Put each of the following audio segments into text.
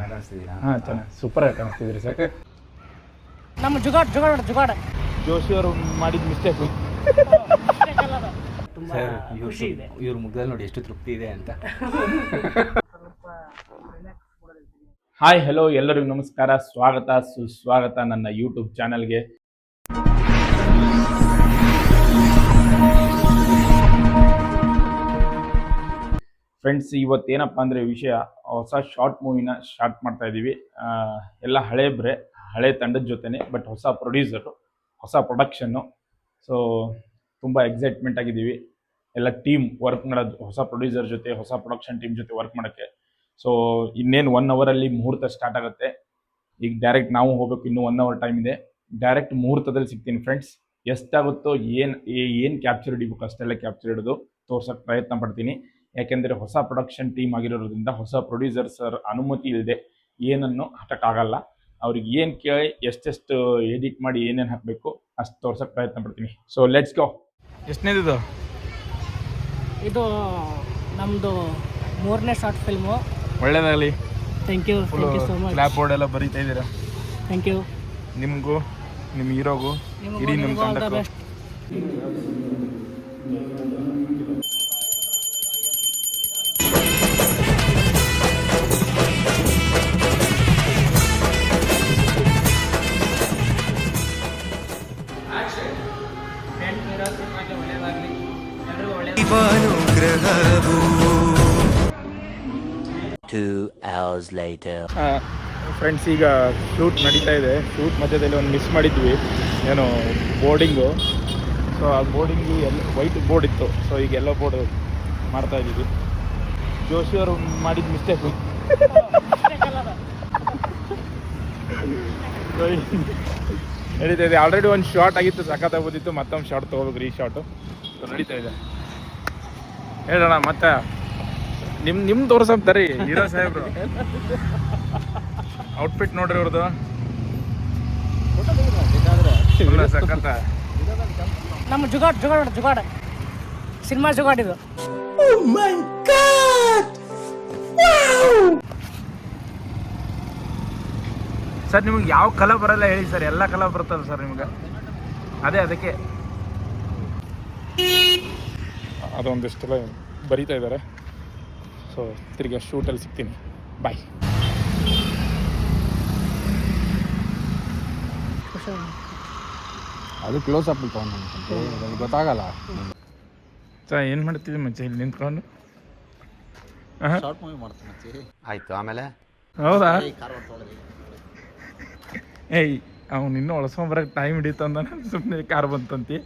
ಚೆನ್ನಾಗಿ ಕಾಣಿಸ್ತಿದ್ದೀರಾ? ಹಾಂ ಚೆನ್ನಾಗಿ ಸೂಪರಾಗಿ ಕಾಣಿಸ್ತಿದ್ದೀರಿ ಸರ್. ನಮ್ಮ ಜುಗಾಡ್ ಜೋಶಿ ಅವರು ಮಾಡಿದ ಮಿಸ್ಟೇಕು ಸರ್ ಇವ್ರ ಮುಖದಲ್ಲಿ ನೋಡಿ ಎಷ್ಟು ತೃಪ್ತಿ ಇದೆ ಅಂತ. ಹಾಯ್ ಹಲೋ ಎಲ್ಲರಿಗೂ ನಮಸ್ಕಾರ, ಸ್ವಾಗತ ಸುಸ್ವಾಗತ ನನ್ನ ಯೂಟ್ಯೂಬ್ ಚಾನಲ್ಗೆ. ಫ್ರೆಂಡ್ಸ್, ಇವತ್ತೇನಪ್ಪ ಅಂದರೆ ವಿಷಯ, ಹೊಸ ಶಾರ್ಟ್ ಮೂವಿನ ಸ್ಟಾರ್ಟ್ ಮಾಡ್ತಾ ಇದ್ದೀವಿ. ಎಲ್ಲ ಹಳೆ ತಂಡದ ಜೊತೆನೆ, ಬಟ್ ಹೊಸ ಪ್ರೊಡ್ಯೂಸರು, ಹೊಸ ಪ್ರೊಡಕ್ಷನ್ನು. ಸೊ ತುಂಬ ಎಕ್ಸೈಟ್ಮೆಂಟ್ ಆಗಿದ್ದೀವಿ. ಎಲ್ಲ ಟೀಮ್ ವರ್ಕ್ ಮಾಡೋದು, ಹೊಸ ಪ್ರೊಡ್ಯೂಸರ್ ಜೊತೆ, ಹೊಸ ಪ್ರೊಡಕ್ಷನ್ ಟೀಮ್ ಜೊತೆ ವರ್ಕ್ ಮಾಡೋಕ್ಕೆ. ಸೊ ಇನ್ನೇನು 1 ಅವರಲ್ಲಿ ಮುಹೂರ್ತ ಸ್ಟಾರ್ಟ್ ಆಗುತ್ತೆ. ಈಗ ಡೈರೆಕ್ಟ್ ನಾವು ಹೋಗ್ಬೇಕು, ಇನ್ನೂ 1 ಅವರ್ ಟೈಮ್ ಇದೆ. ಡೈರೆಕ್ಟ್ ಮುಹೂರ್ತದಲ್ಲಿ ಸಿಗ್ತೀನಿ ಫ್ರೆಂಡ್ಸ್. ಎಷ್ಟಾಗುತ್ತೋ ಏನು ಕ್ಯಾಪ್ಚರ್ ಹಿಡಿಬೇಕು ಅಷ್ಟೆಲ್ಲ ಕ್ಯಾಪ್ಚರ್ ಹಿಡಿದು ತೋರ್ಸೋಕ್ಕೆ ಪ್ರಯತ್ನ ಪಡ್ತೀನಿ. ಯಾಕೆಂದರೆ ಹೊಸ ಪ್ರೊಡಕ್ಷನ್ ಟೀಮ್ ಆಗಿರೋದ್ರಿಂದ, ಹೊಸ ಪ್ರೊಡ್ಯೂಸರ್ ಸರ್ ಅನುಮತಿ ಇಲ್ಲದೆ ಏನನ್ನು ಹಾಕೋಕ್ಕಾಗಲ್ಲ. ಅವ್ರಿಗೆ ಏನು ಕೇಳಿ ಎಷ್ಟೆಷ್ಟು ಎಡಿಟ್ ಮಾಡಿ ಏನೇನು ಹಾಕಬೇಕು ಅಷ್ಟು ತೋರ್ಸೋಕ್ಕೆ ಪ್ರಯತ್ನ ಪಡ್ತೀನಿ. So let's go. ಎಷ್ಟನೇದಿದು? ಇದು ನಮ್ಮದು 3ನೇ ಶಾರ್ಟ್ ಫಿಲ್ಮು. ಒಳ್ಳೇದಾಗಲಿ. Thank you so much. Clap board ಎಲ್ಲ ಬರೀತಾ ಇದ್ದೀರಾ. Thank you. ನಿಮಗೂ, ನಿಮ್ಮ ಹೀರೋಗೂ, ಇಡೀ ನಿಮ್ಮ ತಂಡಕ್ಕೂ. ಫ್ರೆಂಡ್ಸ್, ಈಗ ಶೂಟ್ ನಡೀತಾ ಇದೆ. ಶೂಟ್ ಮಧ್ಯದಲ್ಲಿ ಒಂದು ಮಿಸ್ ಮಾಡಿದ್ವಿ, ಏನೋ ಬೋರ್ಡಿಂಗು. ಸೊ ಆ ಬೋರ್ಡಿಂಗು ವೈಟ್ ಬೋರ್ಡ್ ಇತ್ತು. ಸೊ ಈಗ ಎಲ್ಲೋ ಬೋರ್ಡ್ ಮಾಡ್ತಾ ಇದ್ದೀವಿ. ಜೋಶಿ ಅವರು ಮಾಡಿದ ಮಿಸ್ಟೇಕು ನಡೀತಾ ಇದೆ. ಆಲ್ರೆಡಿ ಒಂದು ಶಾರ್ಟ್ ಆಗಿತ್ತು, ಸಖತ್ತಾಗ್ಬೋದಿತ್ತು. ಮತ್ತೊಂದು ಶಾರ್ಟ್ ತೊಗೋಬೇಕು, ಈ ಶಾರ್ಟು. ಸೊ ನಡೀತಾ ಇದೆ. ಹೇಳೋಣ ಮತ್ತೆ ನಿಮ್ಮ ತೋರ್ಸಂತಾರೆ ಹೀರೋ ಸಾಹೇಬ್ರು. ಔಟ್ಫಿಟ್ ನೋಡ್ರಿ ಅವ್ರದ್ದು, ಸಖತ್ತ. ನಮ್ಮ ಜುಗಾಡ್ ಸಿನಿಮಾ ಜುಗಾಡ್ ಇದು. ಸರ್, ನಿಮ್ಗೆ ಯಾವ ಕಲರ್ ಬರಲ್ಲ ಹೇಳಿ ಸರ್? ಎಲ್ಲ ಕಲರ್ ಬರುತ್ತಲ್ಲ ಸರ್ ನಿಮ್ಗೆ? ಅದಕ್ಕೆ ಅದೊಂದಿಷ್ಟೆಲ್ಲ ಬರೀತಾ ಇದ್ದಾರೆ. ಸೊ ತಿರ್ಗಿ ಶೂಟಲ್ಲಿ ಸಿಗ್ತೀನಿ. ಬಾಯ್. ಅದು ಕ್ಲೋಸ್ ಅಪ್ ತೊಗೊಂಡು ಗೊತ್ತಾಗಲ್ಲ. ಸರ್ ಏನು ಮಾಡ್ತಿದ್ದೆ ಮಚ್ಚ ಇಲ್ಲಿ ನಿಂತ್ಕೊಂಡು? ಶಾರ್ಟ್ ಮೂವಿ ಮಾಡ್ತೀನಿ ಆಯಿತು. ಆಮೇಲೆ ಹೌದಾ? ಏಯ್, ಅವ್ನು ಇನ್ನೂ ಒಳಸ್ಕೊಂಬರಕ್ಕೆ ಟೈಮ್ ಹಿಡಿತಂದ, ಸುಮ್ಮನೆ ಕಾರ್ ಬಂತಂತಿ.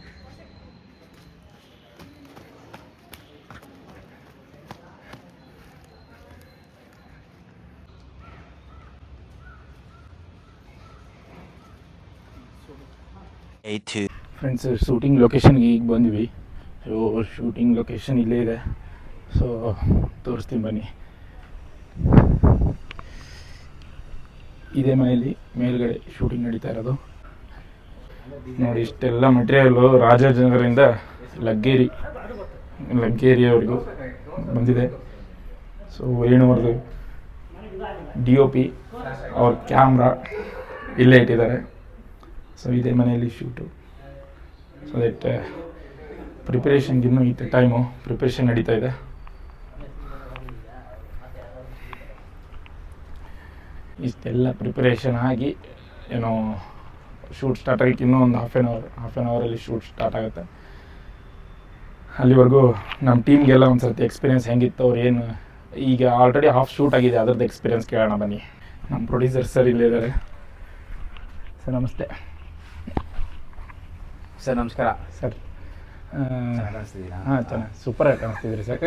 ಫ್ರೆಂಡ್ಸ್, ಶೂಟಿಂಗ್ ಲೊಕೇಶನ್ಗೆ ಈಗ ಬಂದ್ವಿ. ಸೊ ಶೂಟಿಂಗ್ ಲೊಕೇಶನ್ ಇಲ್ಲೇ ಇದೆ. ಸೊ ತೋರಿಸ್ತೀನಿ ಬನ್ನಿ. ಇದೇ ಮನೆಯಲ್ಲಿ ಮೇಲ್ಗಡೆ ಶೂಟಿಂಗ್ ನಡೀತಾ ಇರೋದು. ನೋಡಿ, ಇಷ್ಟೆಲ್ಲ ಮೆಟೀರಿಯಲ್ಲು ರಾಜಾಜಿನಗರದಿಂದ ಲಗ್ಗೇರಿಯವರೆಗೂ ಬಂದಿದೆ. ಸೊ ವೇಣುವರ್ದು DOP ಅವ್ರ ಕ್ಯಾಮ್ರಾ ಇಲ್ಲೇ ಇಟ್ಟಿದ್ದಾರೆ. ಸೊ ಇದೇ ಮನೆಯಲ್ಲಿ ಶೂಟು. ಸೊ ದಟ್ ಪ್ರಿಪರೇಷನ್ಗೆ ಇನ್ನೂ ಇತ್ತು ಟೈಮು. ಪ್ರಿಪ್ರೇಷನ್ ನಡೀತಾ ಇದೆ. ಇಷ್ಟೆಲ್ಲ ಪ್ರಿಪರೇಷನ್ ಆಗಿ ಏನೋ ಶೂಟ್ ಸ್ಟಾರ್ಟ್ ಆಗೋಕ್ಕೆ ಇನ್ನೂ ಒಂದು ಹಾಫ್ ಆ್ಯನ್ ಅವರಲ್ಲಿ ಶೂಟ್ ಸ್ಟಾರ್ಟ್ ಆಗುತ್ತೆ. ಅಲ್ಲಿವರೆಗೂ ನಮ್ಮ ಟೀಮ್ಗೆಲ್ಲ ಒಂದು ಸರ್ತಿ ಎಕ್ಸ್ಪೀರಿಯೆನ್ಸ್ ಹೆಂಗಿತ್ತು, ಅವ್ರು ಏನು, ಈಗ ಆಲ್ರೆಡಿ ಹಾಫ್ ಶೂಟ್ ಆಗಿದೆ, ಅದರದ್ದು ಎಕ್ಸ್ಪೀರಿಯೆನ್ಸ್ ಕೇಳೋಣ ಬನ್ನಿ. ನಮ್ಮ ಪ್ರೊಡ್ಯೂಸರ್ ಸರ್ ಇಲ್ಲೇ ಇದ್ದಾರೆ. ಸರ್ ನಮಸ್ತೆ. ಸರ್ ನಮಸ್ಕಾರ. ಸರ್ ಕಾಣಿಸ್ತಿದ್ದೀರಾ? ಹಾಂ ಚೆನ್ನಾಗಿ ಸೂಪರಾಗಿ ಕಾಣಿಸ್ತಿದ್ದೀರಿ ಸರ್.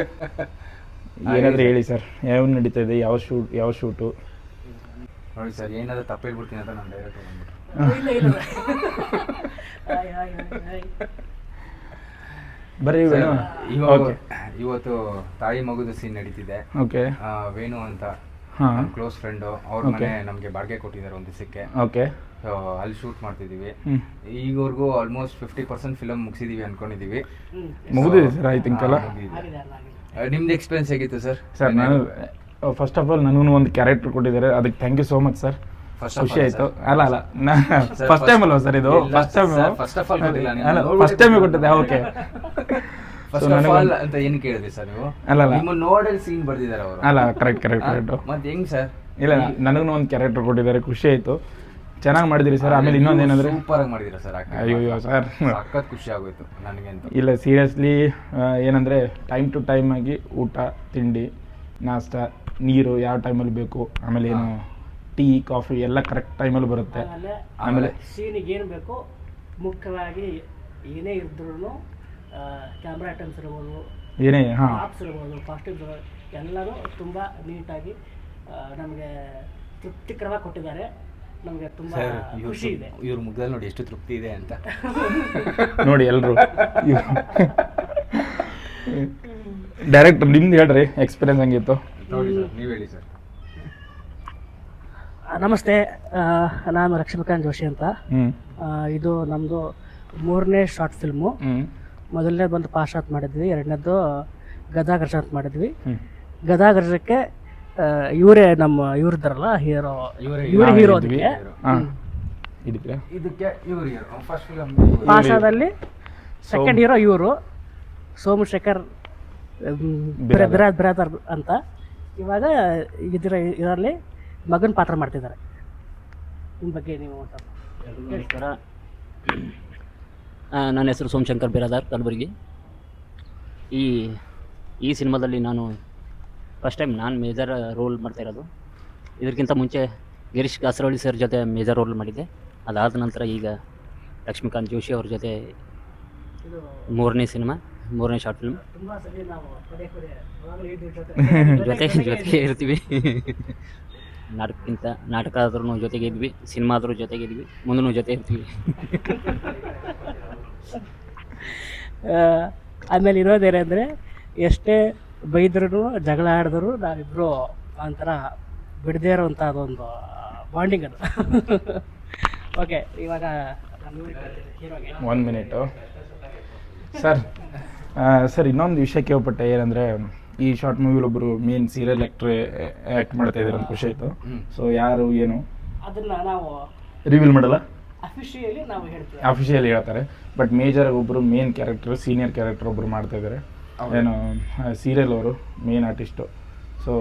ಏನಾದರೂ ಹೇಳಿ ಸರ್, ಯಾವ ನಡೀತಾ ಇದೆ, ಯಾವ ಶೂಟು? ನೋಡಿ ಸರ್, ಏನಾದರೂ ತಪ್ಪು ಹೇಳ್ಬಿಡ್ತೀನಿ ಅಂತ ನಾನು ಡೈರೆಕ್ಟ್ ಬರ್ರಿ. ಇವತ್ತು ತಾಯಿ ಮಗುದು ಸೀನ್ ನಡೀತಿದೆ. ಓಕೆ. ವೇಣು ಅಂತ ಹಾಂ, ಕ್ಲೋಸ್ ಫ್ರೆಂಡು. ಅವ್ರ ಮನೆ ನಮಗೆ ಬಾಡಿಗೆ ಕೊಟ್ಟಿದ್ದಾರೆ ಒಂದು ದಿವಸಕ್ಕೆ. ಓಕೆ. ಸೊ ಅಲ್ಲಿ ಶೂಟ್ ಮಾಡ್ತಿದ್ದೀವಿ. ಈಗವರೆಗೂ ಆಲ್ಮೋಸ್ಟ್ 50% ಫಿಲಮ್ ಮುಗಿಸಿದ್ದೀವಿ ಅನ್ಕೊಂಡಿದ್ದೀವಿ. ಮುಗಿದಿದೆ ಸರ್, ಐ ಥಿಂಕ್ ಅಲ್ಲ? ನಿಮ್ದು ಎಕ್ಸ್ಪೀರಿಯನ್ಸ್ ಹೇಗಿತ್ತು ಸರ್? ಸರ್ ನಾನು ಫಸ್ಟ್ ಆಫ್ ಆಲ್ ನನಗೂ ಒಂದು ಕ್ಯಾರೆಕ್ಟರ್ ಕೊಟ್ಟಿದ್ದಾರೆ, ಅದಕ್ಕೆ thank you so much sir. ಖುಷಿ ಆಯಿತು. ಅಲ್ಲ ಫಸ್ಟ್ ಟೈಮ್ ಅಲ್ವಾ ಸರ್ ಇದು? ಫಸ್ಟ್ ಟೈಮ್ ಫಸ್ಟ್ ಟೈಮೇ ಕೊಟ್ಟಿದ್ದೆ. ಓಕೆ. ಅಂತ ಏನು ಕೇಳಿದ್ರಿ ಸರ್ ನೀವು? ಅಲ್ಲ ನೋಡಿ ಸೀನ್ ಬರ್ದಿದ್ದಾರೆ ಅವರು. ಅಲ್ಲ ಕರೆಕ್ಟ್ ಮತ್ತೆ ಹೆಂಗ್ ಸರ್? ಇಲ್ಲ ನನಗೂ ಒಂದು ಕ್ಯಾರೆಕ್ಟರ್ ಕೊಟ್ಟಿದ್ದಾರೆ, ಖುಷಿ ಆಯಿತು. ಚೆನ್ನಾಗಿ ಮಾಡಿದಿರಿ ಸರ್. ಆಮೇಲೆ ಇನ್ನೊಂದು ಏನಂದ್ರೆ ಸೂಪರ್ ಆಗಿ ಮಾಡಿದಿರ ಸರ್. ಅಯ್ಯೋ ಸರ್ ಸಖತ್ ಖುಷಿ ಆಗೋಯ್ತು ನನಗೆ ಅಂತ. ಇಲ್ಲ ಸೀರಿಯಸ್ಲಿ ಏನಂದರೆ ಟೈಮ್ ಟು ಟೈಮ್ ಆಗಿ ಊಟ ತಿಂಡಿ ನಾಷ್ಟ ನೀರು ಯಾವ ಟೈಮಲ್ಲಿ ಬೇಕು, ಆಮೇಲೆ ಏನು ಟೀ ಕಾಫಿ ಎಲ್ಲ ಕರೆಕ್ಟ್ ಟೈಮಲ್ಲಿ ಬರುತ್ತೆ. ಆಮೇಲೆ ಸೀನಿಗೆ ಏನು ಬೇಕು ಮುಖ್ಯವಾಗಿ ಏನೇ ಇದ್ರೂ ಕ್ಯಾಮ್ರಾ ಐಟಮ್ಸ್ ಇರ್ಬೋದು, ಏನೇ ಆಪ್ಸ್ ಇರ್ಬೋದು, ಕಾಸ್ಟ್ಯೂಮ್ಸ್ ಎಲ್ಲರೂ ತುಂಬ ನೀಟಾಗಿ ನಮಗೆ ತೃಪ್ತಿಕರವಾಗಿ ಕೊಟ್ಟಿದ್ದಾರೆ. ನಮಗೆ ತುಂಬ ಖುಷಿ ಇದೆ. ಇವ್ರ ಮುಗ್ದಲ್ಲಿ ನೋಡಿ ಎಷ್ಟು ತೃಪ್ತಿ ಇದೆ ಅಂತ ನೋಡಿ ಎಲ್ಲರೂ. ಡೈರೆಕ್ಟರ್ ನಿಮ್ದು ಹೇಳ್ರಿ ಎಕ್ಸ್ಪೀರಿಯನ್ಸ್ ಹಂಗಿತ್ತು? ನೋಡಿ ಸರ್, ನೀವು ಹೇಳಿ ಸರ್. ನಮಸ್ತೆ, ನಾನು ಲಕ್ಷ್ಮೀಕಾಂತ್ ಜೋಶಿ ಅಂತ. ಇದು ನಮ್ಮದು 3ನೇ ಶಾರ್ಟ್ ಫಿಲ್ಮು. ಮೊದಲನೇದು ಬಂದು ಪಾಶ್ಚಾತ್ ಮಾಡಿದ್ವಿ, ಎರಡನೇದು ಗದಾಗರ್ಜ ಅಂತ ಮಾಡಿದ್ವಿ. ಗದಾಗರ್ಜಕ್ಕೆ ಇವರೇ ಇವ್ರದ್ದಾರಲ್ಲ ಹೀರೋ, ಇವರೇ ಹೀರೋ. ಇದಕ್ಕೆ ಇವರು ಹೀರೋ. ಫಸ್ಟ್ ಫಿಲಮ್ ಪಾಶಾದಲ್ಲಿ ಸೆಕೆಂಡ್ ಹೀರೋ ಇವರು ಸೋಮಶೇಖರ್ ಬ್ರಾದರ್ ಅಂತ. ಇವಾಗ ಇದರಲ್ಲಿ ಮಗನ ಪಾತ್ರ ಮಾಡ್ತಿದ್ದಾರೆ. ನಿಮ್ಮ ಬಗ್ಗೆ ನೀವು ನಮಸ್ಕಾರ. ನನ್ನ ಹೆಸರು ಸೋಮಶಂಕರ್ ಬಿರಾದಾರ್, ಕಲಬುರಗಿ. ಈ ಸಿನಿಮಾದಲ್ಲಿ ನಾನು ಫಸ್ಟ್ ಟೈಮ್ ನಾನು ಮೇಜರ್ ರೋಲ್ ಮಾಡ್ತಾ ಇರೋದು. ಇದಕ್ಕಿಂತ ಮುಂಚೆ ಗಿರೀಶ್ ಕಾಸರವಳ್ಳಿ ಸರ್ ಜೊತೆ ಮೇಜರ್ ರೋಲ್ ಮಾಡಿದ್ದೆ. ಅದಾದ ನಂತರ ಈಗ ಲಕ್ಷ್ಮೀಕಾಂತ್ ಜೋಶಿ ಅವ್ರ ಜೊತೆ 3ನೇ ಸಿನಿಮಾ, 3ನೇ ಶಾರ್ಟ್ ಫಿಲ್ಮ್. ಜೊತೆಗೆ ಇರ್ತೀವಿ. ನಾಟಕ ಆದ್ರೂ ಜೊತೆಗೆ ಇದ್ವಿ, ಸಿನಿಮಾ ಆದ್ರೂ ಜೊತೆಗೆ ಇದ್ವಿ, ಮುಂದೂ ಜೊತೆ ಇರ್ತೀವಿ. ಆಮೇಲೆ ಇರೋದೇನೆಂದರೆ ಎಷ್ಟೇ ಬೈದ್ರೂ ಜಗಳ ಆಡಿದ್ರು ನಾವಿಬ್ಬರು ಒಂಥರ ಬಿಡದೇ ಇರೋವಂಥ ಅದೊಂದು ಬಾಂಡಿಂಗ್ ಅದು. ಓಕೆ, ಇವಾಗ 1 ಮಿನಿಟು ಸರ್. ಇನ್ನೊಂದು ವಿಷಯ ಕೇಳ್ಪಟ್ಟೆ, ಏನಂದರೆ ಈ ಶಾರ್ಟ್ ಮೂವಿಲಿ ಒಬ್ಬರು ಮೇನ್ ಸೀರಿಯಲ್ ಆ್ಯಕ್ಟ್ ಮಾಡ್ತಾ ಇದ್ದಾರೆ ಅಂತ ಖುಷಿ ಆಯಿತು. ಸೊ ಯಾರು ಏನು ಅದನ್ನು ನಾವು ರಿವೀಲ್ ಮಾಡಲ್ಲ, ಅಫಿಷಿಯಲಿ ನಾವು ಹೇಳ್ತೀವಿ. ಅಫಿಷಿಯಲಿ ಹೇಳ್ತಾರೆ. ಬಟ್ ಮೇಜರ್ ಒಬ್ಬರು ಮೇನ್ ಕ್ಯಾರೆಕ್ಟರ್, ಸೀನಿಯರ್ ಕ್ಯಾರೆಕ್ಟರ್ ಒಬ್ಬರು ಮಾಡ್ತಾ ಇದ್ದಾರೆ. ಏನು ಸೀರಿಯಲ್ ಅವರು ಮೇನ್ ಆರ್ಟಿಸ್ಟು. ಸೊ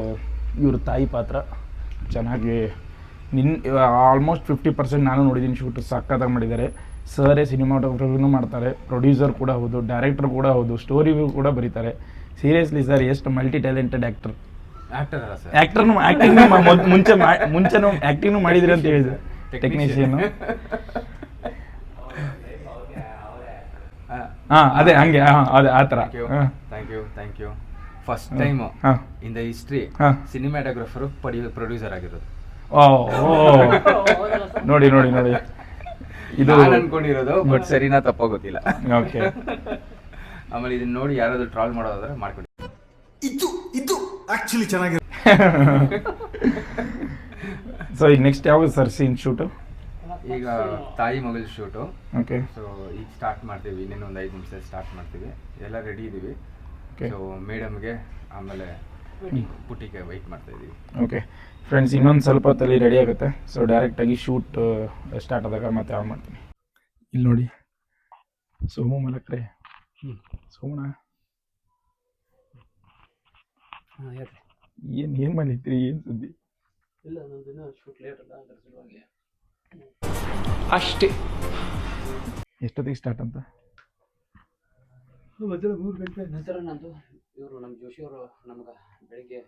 ಇವ್ರ ತಾಯಿ ಪಾತ್ರ ಚೆನ್ನಾಗಿ ಆಲ್ಮೋಸ್ಟ್ 50% ನಾನು ನೋಡಿದ್ದೀನಿ. ಶೂಟು ಸಕ್ಕತ್ತಾಗಿ ಮಾಡಿದ್ದಾರೆ. ಸರೇ ಸಿನಿಮಾಟೋಗ್ರಫಿನೂ ಮಾಡ್ತಾರೆ, ಪ್ರೊಡ್ಯೂಸರ್ ಕೂಡ ಹೌದು, ಡೈರೆಕ್ಟರ್ ಕೂಡ ಹೌದು, ಸ್ಟೋರಿಗೂ ಕೂಡ ಬರೀತಾರೆ. ಸೀರಿಯಸ್ಲಿ ಸರ್, ಎಷ್ಟು ಮಲ್ಟಿ ಟ್ಯಾಲೆಂಟೆಡ್ ಆ್ಯಕ್ಟರ್ನು ಆ್ಯಕ್ಟಿಂಗ್ನು ಮುಂಚೆನೂ ಆ್ಯಕ್ಟಿಂಗ್ನು ಮಾಡಿದ್ರಿ ಅಂತ ಹೇಳಿದ್ರು. ಟೆಕ್ನಿಷಿಯನ್ನು ಅದೇ ಹಂಗೆ ಅದೇ ಆ ಥರ. Thank you. First time in the history cinematographer producer ಆಗಿರೋದು. ನೋಡಿ ಇದು ಅನ್ಕೊಂಡಿರೋದು, ಬಟ್ ಸರಿನಾ ತಪ್ಪೋ ಗೊತ್ತಿಲ್ಲ. ಓಕೆ. ಆಮೇಲೆ ಇದನ್ನ ನೋಡಿ ಯಾರಾದ್ರೂ ಟ್ರಾಲ್ ಮಾಡೋದಾದ್ರೆ ಮಾಡ್ಕೊಡಿ. ಇದು ಆಕ್ಚುಲಿ ಚೆನ್ನಾಗಿದೆ. ಸೊ ಈಗ ನೆಕ್ಸ್ಟ್ ಯಾವಾಗ ಸರ್ ಸೀನ್ ಶೂಟು? ಈಗ ತಾಯಿ ಮಗಳ ಶೂಟು. ಓಕೆ. ಸೊ ಈಗ ಸ್ಟಾರ್ಟ್ ಮಾಡ್ತೀವಿ, ಇನ್ನೇನು ಒಂದು 5 ನಿಮಿಷ ಸ್ಟಾರ್ಟ್ ಮಾಡ್ತೀವಿ. ಎಲ್ಲ ರೆಡಿ ಇದ್ದೀವಿ. ಸೊ ಮೇಡಮ್ಗೆ ಆಮೇಲೆ ಪುಟ್ಟಿಗೆ ವೆಯ್ಟ್ ಮಾಡ್ತಾ ಇದ್ದೀವಿ. ಓಕೆ ಫ್ರೆಂಡ್ಸ್, ಇನ್ನೊಂದು ಸ್ವಲ್ಪ ಹೊತ್ತಲ್ಲಿ ರೆಡಿ ಆಗುತ್ತೆ. ಸೊ ಡೈರೆಕ್ಟಾಗಿ ಶೂಟ್ ಸ್ಟಾರ್ಟ್ ಆದಾಗ ಮತ್ತೆ ಆನ್ ಮಾಡ್ತೀನಿ. ಇಲ್ಲಿ ನೋಡಿ ಸೋಮು ಮಲಕ್ರೆ. ಸೋಮಣ್ಣ ಏನು ಮಾಡಿದ್ರಿ? ಏನು ಸುದ್ದಿ? ಇಲ್ಲ, ನಂದಿನ ಶೂಟ್ ಲೇಟ್ ಅಲ್ಲ, ಅದರ ಸಲುವಾಗಿ ಅಷ್ಟೇ. ಎಷ್ಟೊತ್ತಿಗೆ ಸ್ಟಾರ್ಟ್ ಅಂತ? ಮಧ್ಯಾಹ್ನ 3 ಗಂಟೆ ನಂತರ ನಂದು ಇವರು ನಮ್ಮ ಜೋಶಿಯವರು ನಮ್ಗೆ ಬೆಳಿಗ್ಗೆ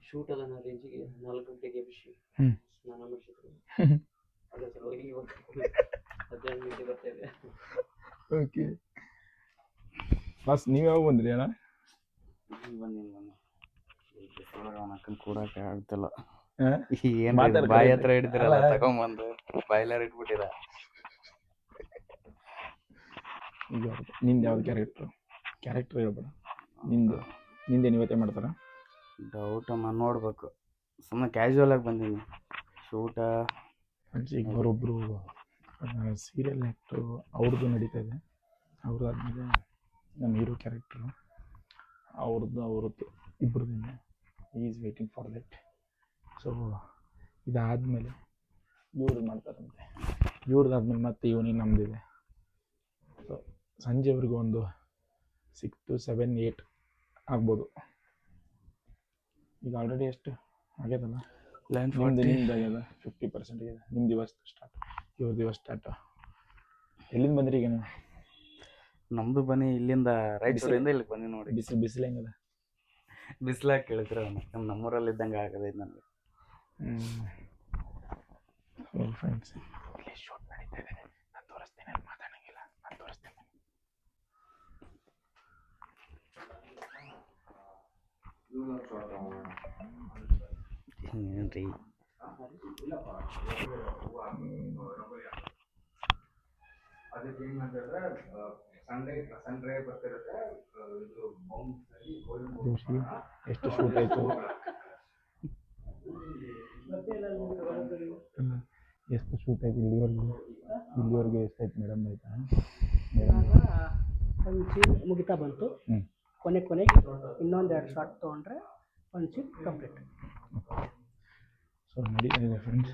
ಶೂಟ್ ಅದನ್ನ ರೇಂಜಿಗೆ 4 ಗಂಟೆಗೆ ಎಬ್ಬಿಸಿ ಸ್ನಾನ ಮಾಡಿಸಿದ್ರು. ಅದರ ಸಲುವಾಗಿ ಇವಾಗ 15 ಗಂಟೆ ಬರ್ತಾ ಇದೆ. ಓಕೆ ಬಸ್, ನೀವು ಯಾವಾಗ ಬಂದ್ರಿ ಅಣ್ಣ? ಬನ್ನಿ ಅಕ್ಕನ ಕೂಡಕ್ಕೆ ಆಗ್ತಿಲ್ಲ. ಏನ್ ಬಾಯಿ ಹತ್ರ ಹಿಡಿದಿರಲ್ಲ, ತಗೊಂಬಂದು ಬಾಯ್ಲಾರ ಇಟ್ಬಿಟ್ಟಿರ. ಈಗ ನಿಂದು ಯಾವ್ದು ಕ್ಯಾರೆಕ್ಟರ್ ಹೇಳ್ಬೇಡ. ನಿಂದೇನು ಇವತ್ತೇ ಮಾಡ್ತಾರ? ಡೌಟ್ ಅಮ್ಮ, ನೋಡ್ಬೇಕು. ಸುಮ್ಮನೆ ಕ್ಯಾಶುವಲ್ ಆಗಿ ಬಂದೀನಿ ಶೂಟ. ಈಗ ಅವರೊಬ್ಬರು ಸೀರಿಯಲ್ ಆ್ಯಕ್ಟ್ರು, ಅವ್ರದ್ದು ನಡೀತಾ ಇದೆ. ಅವ್ರದ್ದಾದ್ಮೇಲೆ ನಮ್ಮ ಹೀರೋ ಕ್ಯಾರೆಕ್ಟ್ರು ಅವ್ರದ್ದು ಇಬ್ಬರದ್ದು is waiting for that. So ಇದಾದಮೇಲೆ ಇವ್ರು ಮಾಡ್ತಾರಂತೆ, ಇವ್ರದ್ದಾದ್ಮೇಲೆ ಮತ್ತೆ ಈವ್ನಿಂಗ್ ನಮ್ಮದಿದೆ. ಸೊ ಸಂಜೆವರೆಗೂ ಒಂದು 6 to 7, 8 ಆಗ್ಬೋದು. ಈಗ ಆಲ್ರೆಡಿ ಎಷ್ಟು ಆಗ್ಯದಲ್ಲ, ನಿಮ್ದು ಆಗ್ಯದ 50% ಆಗ್ಯದ. ನಿಮ್ಮ ದಿವಸ ಸ್ಟಾರ್ಟ್, ಇವ್ರ ದಿವಸ ಸ್ಟಾರ್ಟ್. ಎಲ್ಲಿಂದ ಬಂದ್ರಿ ಈಗ ನೀವು? ನಮ್ದು ಬನ್ನಿ ಇಲ್ಲಿಂದ ರಾಯಚೂರಿಂದ ಇಲ್ಲಿಗೆ ಬಂದಿ ನೋಡಿ. ಬಿಸಿಲು ಹೆಂಗದ? ಬಿಸಿಲಾಗ ಕೇಳಿದ್ರೆ ನಮ್ಮೂರಲ್ಲಿ ಇದ್ದಂಗೆ ಆಗದೈತೆ ನನಗೆ. ಫ್ರೆಂಡ್ಸ್, ಇಲ್ಲಿ ಶೂಟ್ ನಡೀತಾ ಇದೆ. ನಾನು ತೋರಿಸ್ತೀನಿ, ಅಲ್ಲಿ ಮಾತಾಡಂಗಿಲ್ಲ, ನಾನು ತೋರಿಸ್ತೀನಿ. ಏನ್ರಿ ಅದಕ್ಕೆ ಏನು ಮಾಡ್ತಾರೆ, ಸನ್ರೇ ಬರ್ತಿರುತ್ತೆ. ಇದು ಎಷ್ಟು ಶೂಟ್ ಆಯಿತು, ಎಷ್ಟು ಶೂಟ್ ಆಯ್ತು ಇಲ್ಲಿವರೆಗೆ ಎಷ್ಟಾಯ್ತು ಮೇಡಮ್? ಆಯ್ತಾ ಒಂದು ಸೀನ್ ಮುಗಿತಾ ಬಂತು. ಹ್ಞೂ. ಕೊನೆಗೆ ಇನ್ನೊಂದು 2 ಶಾರ್ಟ್ ತೊಗೊಂಡ್ರೆ ಒಂದು ಸೀನ್ ಕಂಪ್ಲೀಟ್. ಸೊ ನಡೀತಾ ಇದೆ ಫ್ರೆಂಡ್ಸ್,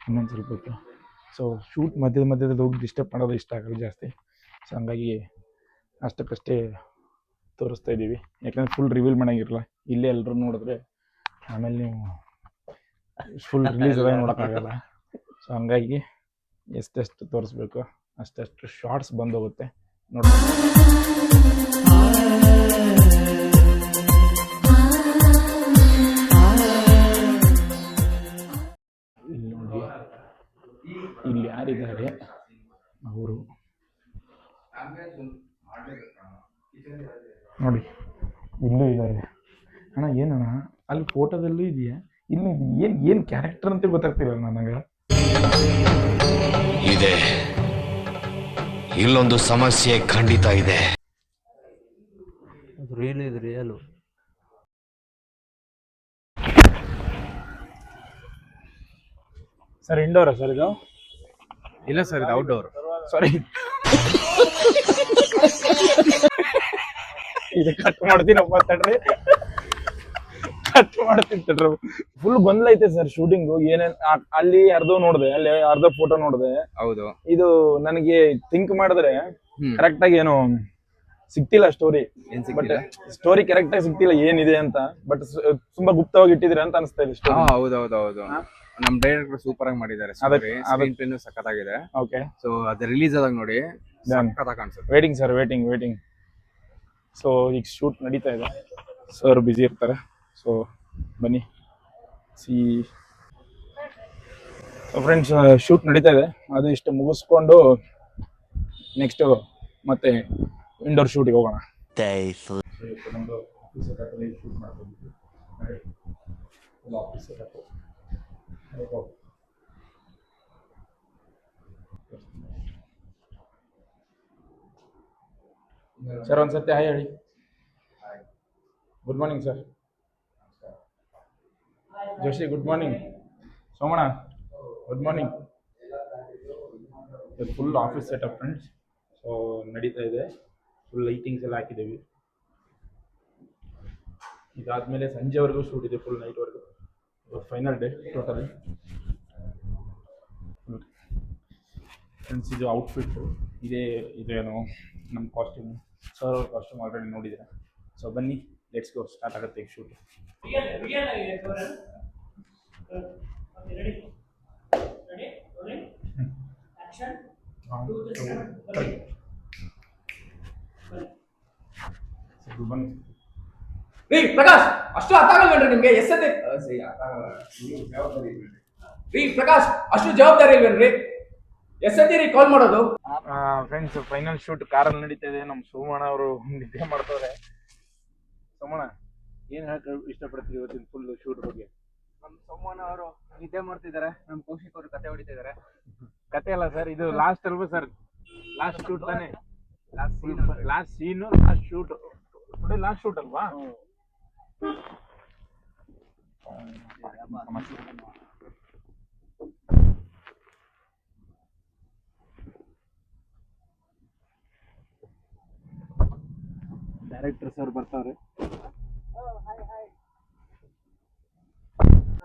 ಇನ್ನೊಂದು ಸ್ವಲ್ಪ ಹೊತ್ತು. ಸೊ ಶೂಟ್ ಮಧ್ಯದಲ್ಲಿ ಹೋಗಿ ಡಿಸ್ಟರ್ಬ್ ಮಾಡೋದು ಇಷ್ಟ ಆಗಲ್ಲ ಜಾಸ್ತಿ. ಸೊ ಹಂಗಾಗಿ ಅಷ್ಟಕ್ಕಷ್ಟೇ ತೋರಿಸ್ತಾ ಇದ್ದೀವಿ, ಯಾಕಂದರೆ ಫುಲ್ ರಿವೀಲ್ ಮಾಡೋಂಗಿರಲ್ಲ. ಇಲ್ಲೇ ಎಲ್ಲರೂ ನೋಡಿದ್ರೆ ಆಮೇಲೆ ನೀವು ಫುಲ್ ರಿಲೀಸ್ ಆದಾಗ ನೋಡೋಕ್ಕಾಗಲ್ಲ. ಸೊ ಹಂಗಾಗಿ ಎಷ್ಟೆಷ್ಟು ತೋರಿಸ್ಬೇಕು ಅಷ್ಟೆಷ್ಟು ಶಾರ್ಟ್ಸ್ ಬಂದೋಗುತ್ತೆ ನೋಡಿ. ಇಲ್ಲಿ ನೋಡಿ, ಇಲ್ಲಿ ಯಾರಿದ್ದಾರೆ ಅವರು ನೋಡಿ, ಇಲ್ಲೂ ಇದ್ದಾರೆ. ಅಣ್ಣ ಏನಣ್ಣ ಅಲ್ಲಿ ಫೋಟೋದಲ್ಲೂ ಇದೆಯಾ, ಇಲ್ಲಿ ಏನು ಕ್ಯಾರೆಕ್ಟರ್ ಅಂತ ಗೊತ್ತಾಗ್ತಿಲ್ಲ ನನಗೆ. ಇದೆ, ಇಲ್ಲೊಂದು ಸಮಸ್ಯೆ ಖಂಡಿತ ಇದೆ. ರಿಯಲು ಸರ್ ಇಂಡೋರಾ ಸರ್ ಇದು? ಇಲ್ಲ ಸರ್, ಇದು ಔಟ್ಡೋರ್. ಸಾರಿ, ಇದು ಕಟ್ ಮಾಡ್ತೀನಪ್ಪ ತಡ್ರಿ, ಕಟ್ ಮಾಡ್ತೀನಿ ತಡ್ರಿ. ಫುಲ್ ಗೊಂದಲ ಐತೆ ಸರ್ ಶೂಟಿಂಗು. ಏನೇನ್ ಅಲ್ಲಿ ಅರ್ಧ ನೋಡಿದೆ, ಅಲ್ಲಿ ಅರ್ಧ ಫೋಟೋ ನೋಡಿದೆ. ಹೌದು, ಇದು ನನಗೆ ಥಿಂಕ್ ಮಾಡಿದ್ರೆ ಕರೆಕ್ಟ್ ಆಗಿ ಏನು ಸಿಗ್ತಿಲ್ಲ ಸ್ಟೋರಿ. ಬಟ್ ಸ್ಟೋರಿ ಕರೆಕ್ಟ್ ಆಗಿ ಸಿಗ್ತಿಲ್ಲ ಏನಿದೆ ಅಂತ. ಬಟ್ ತುಂಬಾ ಗುಪ್ತವಾಗಿ ಇಟ್ಟಿದ್ರೆ ಅಂತ ಅನಿಸ್ತಾ ಇದೆ. ಹೌದು. ನಮ್ ಡೈರೆಕ್ಟರ್ ಸೂಪರ್ ಆಗಿ ಮಾಡಿದ್ದಾರೆ. ಸ್ಕ್ರೀನ್ ಪ್ಲೇನು ಸಖತ್ತಾಗಿದೆ. ಓಕೆ, ಸೊ ಅದು ರಿಲೀಸ್ ಆದಾಗ ನೋಡಿ ಸಖತ್ತಾಗಿ ಕಾಣಿಸುತ್ತೆ. Waiting sir, waiting. ಸೊ ಈಗ ಶೂಟ್ ನಡೀತಾ ಇದೆ, ಸರ್ ಬ್ಯುಸಿ ಇರ್ತಾರೆ. ಸೊ ಬನ್ನಿ ಸಿ. ಫ್ರೆಂಡ್ಸ್, ಶೂಟ್ ನಡೀತಾ ಇದೆ. ಅದು ಇಷ್ಟು ಮುಗಿಸ್ಕೊಂಡು ನೆಕ್ಸ್ಟ್ ಮತ್ತೆ ಇಂಡೋರ್ ಶೂಟಿಗೆ ಹೋಗೋಣ. ನಮ್ಮದು ಆಫೀಸ್ ಸೆಟಪ್ಪಲ್ಲಿ ಶೂಟ್ ಮಾಡ್ಕೊಂಡಿದ್ವಿ. ಆಫೀಸ್ ಸೆಟಪ್ಪು ಸರ್, ಒಂದ್ಸತಿ ಹಾಯ್ ಹೇಳಿ. Good morning sir. Joshi good morning. Somanna good morning. ಇದು full office setup friends. So ನಡೀತಾ ಇದೆ, ಫುಲ್ ಲೈಟಿಂಗ್ಸ್ ಎಲ್ಲ ಹಾಕಿದ್ದೀವಿ. ಇದಾದಮೇಲೆ ಸಂಜೆವರೆಗೂ ಶೂಟ್ ಇದೆ, ಫುಲ್ ನೈಟ್ವರೆಗೂ. Final day totally. ಫ್ರೆಂಡ್ಸ್, ಇದು ಔಟ್ಫಿಟ್ಟು ಇದೇನು ನಮ್ಮ ಕಾಸ್ಟ್ಯೂಮ್. ಸರ್ ಅವ್ರ ಕಾಸ್ಟ್ಯೂಮ್ ಆಲ್ರೆಡಿ ನೋಡಿದ್ದೀರಾ. ಸೊ ಬನ್ನಿ, ಲೆಟ್ಸ್ ಗೋ, ಸ್ಟಾರ್ಟ್ ಆಗುತ್ತೆ ಈಗ ಶೂಟ್. ಬನ್ನಿ. ಪ್ರಕಾಶ್, ಅಷ್ಟು ಅರ್ಥಾಗಲ್ವೇನ್ರಿ ನಿಮ್ಗೆ? ಎಷ್ಟೇ ಪ್ರಕಾಶ್, ಅಷ್ಟು ಜವಾಬ್ದಾರಿ ಇಲ್ವೇನ್ರಿ? ಎಷ್ಟೊತ್ತೀರಿ ಕಾಲ್ ಮಾಡೋದು? ಫ್ರೆಂಡ್ಸ್, ಫೈನಲ್ ಶೂಟ್ ಕಾರಲ್ಲಿ ನಡೀತಾ ಇದೆ. ನಮ್ಮ ಸೋಮಣ್ಣ ಅವರು ನಿದ್ದೆ ಮಾಡ್ತವ್ರೆ. ಸೋಮಣ್ಣ, ಏನು ಹೇಳಕ್ಕೆ ಇಷ್ಟಪಡ್ತೀವಿ ಇವತ್ತಿನ ಫುಲ್ ಶೂಟ್ ಬಗ್ಗೆ? ನಮ್ಮ ಸೋಮಣ್ಣ ಅವರು ನಿದ್ದೆ ಮಾಡ್ತಿದ್ದಾರೆ, ನಮ್ಮ ಕೌಶಿಕ್ ಅವರು ಕತೆ ಹೊಡಿತಿದ್ದಾರೆ. ಕತೆ ಅಲ್ಲ ಸರ್, ಇದು ಲಾಸ್ಟ್ ಅಲ್ವಾ ಸರ್? ಲಾಸ್ಟ್ ಶೂಟ್ ತಾನೆ? Last scene, last shoot. Last shoot ಅಲ್ವಾ? ಡೈರೆಕ್ಟರ್ ಸರ್ ಬರ್ತಾವ್ರೆ.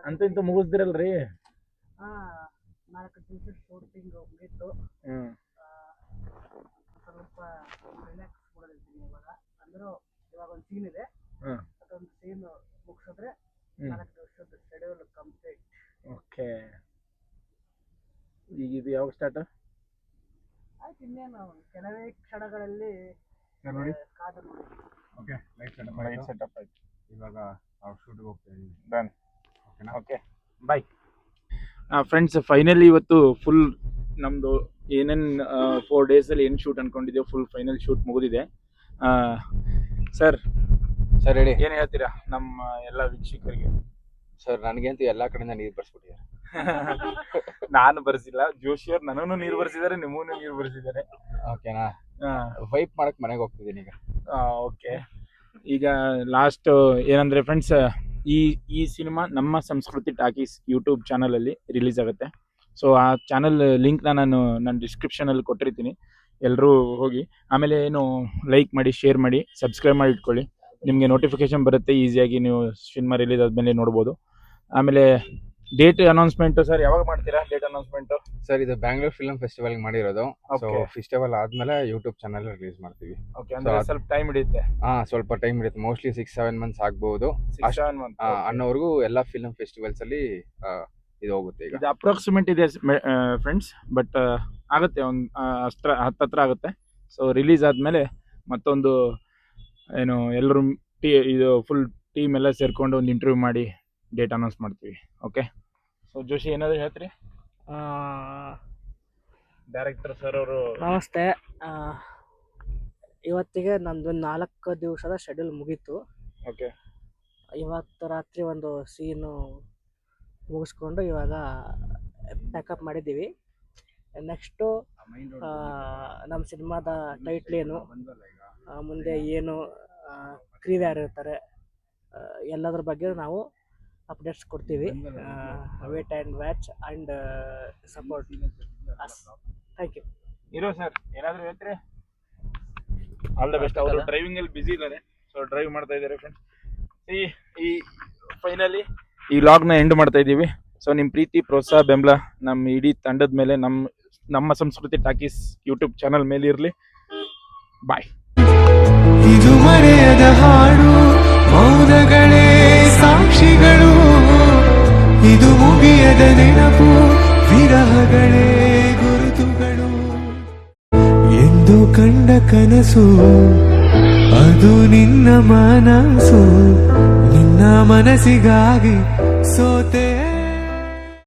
ಅಂತೂ ಇಂತೂ ಮುಗಿಸ್ದಿರಲ್ರಿ. 4 ದಿವಸ ಶೂಟಿಂಗ್ ಮುಗೀತು. ಸ್ವಲ್ಪ ರಿಲ್ಯಾಕ್ಸ್ ಮಾಡಿದ್ದೀನಿ ಇವಾಗ. ಅಂದರೂ ಇವಾಗ ಒಂದು ಸೀನ್ ಇದೆ, ಅದೊಂದು ಸೀನ್ ಮುಗಿಸಿದ್ರೆ 4 ದಿವಸದ ಶೆಡ್ಯೂಲ್ ಕಂಪ್ಲೀಟ್. ಓಕೆ, ಈಗ ಇದು ಯಾವಾಗ ಸ್ಟಾರ್ಟ್? ಆಯ್ತು, ಇನ್ನೇನು ಕೆಲವೇ ಕ್ಷಣಗಳಲ್ಲಿ ನೋಡಿ. ಕಾದು ನೋಡಿ. ಓಕೆ, ಲೈಟ್ ಸೆಟಪ್ ಆಯ್ತು. ಇವಾಗ ಅವ್ರ ಶೂಟಿಗೆ ಹೋಗ್ತೀವಿ. ಡನ್. ಓಕೆನಾ? ಓಕೆ, ಬಾಯ್. ಫ್ರೆಂಡ್ಸ್, ಫೈನಲಿ ಇವತ್ತು ಫುಲ್ ನಮ್ಮದು ಏನೇನು 4 ಡೇಸಲ್ಲಿ ಏನು ಶೂಟ್ ಅಂದ್ಕೊಂಡಿದ್ದೀವಿ ಫುಲ್ ಫೈನಲ್ ಶೂಟ್ ಮುಗಿದಿದೆ. ಸರ್ ಹೇಳಿ. ಏನು ಹೇಳ್ತೀರಾ ನಮ್ಮ ಎಲ್ಲ ವೀಕ್ಷಕರಿಗೆ? ಸರ್, ನನಗಂತೂ ಎಲ್ಲ ಕಡೆಯಿಂದ ನೀರು ಬರ್ಸ್ಬಿಟ್ಟಿದ್ದಾರೆ. ನಾನು ಬರ್ಸಿಲ್ಲ, ಜೋಶಿಯವ್ರು ನನಗೂ ನೀರು ಬರ್ಸಿದ್ದಾರೆ, ನಿಮಗೂ ನೀರು ಬರ್ಸಿದ್ದಾರೆ. ಓಕೆನಾ? ವೈಪ್ ಮಾಡಕ್ ಮನೆಗೆ ಹೋಗ್ತಿದ್ದೀನಿ ಈಗ. ಓಕೆ, ಈಗ ಲಾಸ್ಟ್ ಏನಂದರೆ ಫ್ರೆಂಡ್ಸ್, ಈ ಸಿನಿಮಾ ನಮ್ಮ ಸಂಸ್ಕೃತಿ ಟಾಕೀಸ್ ಯೂಟ್ಯೂಬ್ ಚಾನಲಲ್ಲಿ ರಿಲೀಸ್ ಆಗುತ್ತೆ. ಸೊ ಆ ಚಾನಲ್ ಲಿಂಕ್ನ ನಾನು ಡಿಸ್ಕ್ರಿಪ್ಷನಲ್ಲಿ ಕೊಟ್ಟಿರ್ತೀನಿ, ಎಲ್ಲರೂ ಹೋಗಿ. ಆಮೇಲೆ ಏನು ಲೈಕ್ ಮಾಡಿ, ಶೇರ್ ಮಾಡಿ, ಸಬ್ಸ್ಕ್ರೈಬ್ ಮಾಡಿ ಇಟ್ಕೊಳ್ಳಿ. ನಿಮಗೆ ನೋಟಿಫಿಕೇಶನ್ ಬರುತ್ತೆ, ಈಸಿಯಾಗಿ ನೀವು ಸಿನಿಮಾ ರಿಲೀಸ್ ಆದಮೇಲೆ ನೋಡ್ಬೋದು. ಆಮೇಲೆ ಡೇಟ್ ಅನೌನ್ಸ್ಮೆಂಟು ಸರ್ ಯಾವಾಗ ಮಾಡ್ತೀರಾ? ಡೇಟ್ ಅನೌನ್ಸ್ಮೆಂಟು ಸರ್, ಇದು ಬ್ಯಾಂಗ್ಳೂರ್ ಫಿಲ್ಮ್ ಫೆಸ್ಟಿವಲ್ ಮಾಡಿರೋದು. So Okay. ಫೆಸ್ಟಿವಲ್ ಆದ್ಮೇಲೆ ಯೂಟ್ಯೂಬ್ ಚಾನಲ್ ರಿಲೀಸ್ ಮಾಡ್ತೀವಿ. ಓಕೆ, ಅಂದರೆ ಸ್ವಲ್ಪ ಟೈಮ್ ಹಿಡಿಯುತ್ತೆ. ಸ್ವಲ್ಪ ಟೈಮ್ ಇರುತ್ತೆ, ಮೋಸ್ಟ್ಲಿ 6-7 ಮಂತ್ಸ್ ಆಗ್ಬಹುದು. 6-7 months. ಅನ್ನೋವರೆಗೂ ಎಲ್ಲ ಫಿಲ್ಮ್ ಫೆಸ್ಟಿವಲ್ಸ್ ಅಲ್ಲಿ ಇದು ಹೋಗುತ್ತೆ. ಈಗ ಇದು ಅಪ್ರಾಕ್ಸಿಮೇಟ್ ಇದೆ ಫ್ರೆಂಡ್ಸ್, ಬಟ್ ಆಗುತ್ತೆ, ಒಂದು ಹತ್ತತ್ರ ಆಗುತ್ತೆ. ಸೊ ರಿಲೀಸ್ ಆದಮೇಲೆ ಮತ್ತೊಂದು ಏನು ಎಲ್ಲರೂ ಇದು ಫುಲ್ ಟೀಮ್ ಎಲ್ಲ ಸೇರಿಕೊಂಡು ಒಂದು ಇಂಟರ್ವ್ಯೂ ಮಾಡಿ ಡೇಟ್ ಅನೌನ್ಸ್ ಮಾಡ್ತೀವಿ. ಓಕೆ, ಸೊ ಜೋಶಿ ಏನಾದರೂ ಹೇಳ್ತೀರಿ? ಡೈರೆಕ್ಟರ್ ಸರ್ ಅವರು ನಮಸ್ತೆ. ಇವತ್ತಿಗೆ ನಂದು 4 ದಿವಸದ ಶೆಡ್ಯೂಲ್ ಮುಗೀತು. ಓಕೆ, ಇವತ್ತು ರಾತ್ರಿ ಒಂದು ಸೀನು ಮುಗಿಸ್ಕೊಂಡು ಇವಾಗ ಪ್ಯಾಕಪ್ ಮಾಡಿದ್ದೀವಿ. ನೆಕ್ಸ್ಟು ನಮ್ಮ ಸಿನಿಮಾದ ಟೈಟ್ಲ್ ಏನು, ಮುಂದೆ ಏನು, ಕ್ರೀವ್ ಯಾರು ಇರ್ತಾರೆ, ಎಲ್ಲದ್ರ ಬಗ್ಗೆ ನಾವು ಅಪ್ಡೇಟ್ಸ್ ಕೊಡ್ತೀವಿ. Wait and watch and support us. Thank you. ಇರೋ ಸರ್ ಏನಾದರೂ ಹೇಳ್ತೀರಿ? All the best. ಅವರು ಡ್ರೈವಿಂಗಲ್ಲಿ ಬ್ಯುಸಿ ಇದ್ದಾರೆ, ಸೊ ಡ್ರೈವ್ ಮಾಡ್ತಾ ಇದ್ದಾರೆ ಫ್ರೆಂಡ್ಸ್. ಈ ಫೈನಲಿ ಈ ಲಾಗ್ನ ಎಂಡ್ ಮಾಡ್ತಾ ಇದ್ದೀವಿ. ಸೊ ನಿಮ್ಮ ಪ್ರೀತಿ, ಪ್ರೋತ್ಸಾಹ, ಬೆಂಬಲ ನಮ್ಮ ಇಡೀ ತಂಡದ ಮೇಲೆ, ನಮ್ಮ ಸಂಸ್ಕೃತಿ ಟಾಕೀಸ್ ಯೂಟ್ಯೂಬ್ ಚಾನಲ್ ಮೇಲೆ ಇರಲಿ. ಬಾಯ್. ಇದು ಮರೆಯದ ಹಾಡು, ಮೌನಗಳೇ ಸಾಕ್ಷಿಗಳು. ಇದು ಮುಗಿಯದ ನೆನಪು, ವಿರಹಗಳೇ ಗುರುತುಗಳು. ಎಂದು ಕಂಡ ಕನಸು ಅದು ನಿನ್ನ ಮನಸ್ಸು, ನಿನ್ನ ಮನಸ್ಸಿಗಾಗಿ ಸೋತೆ.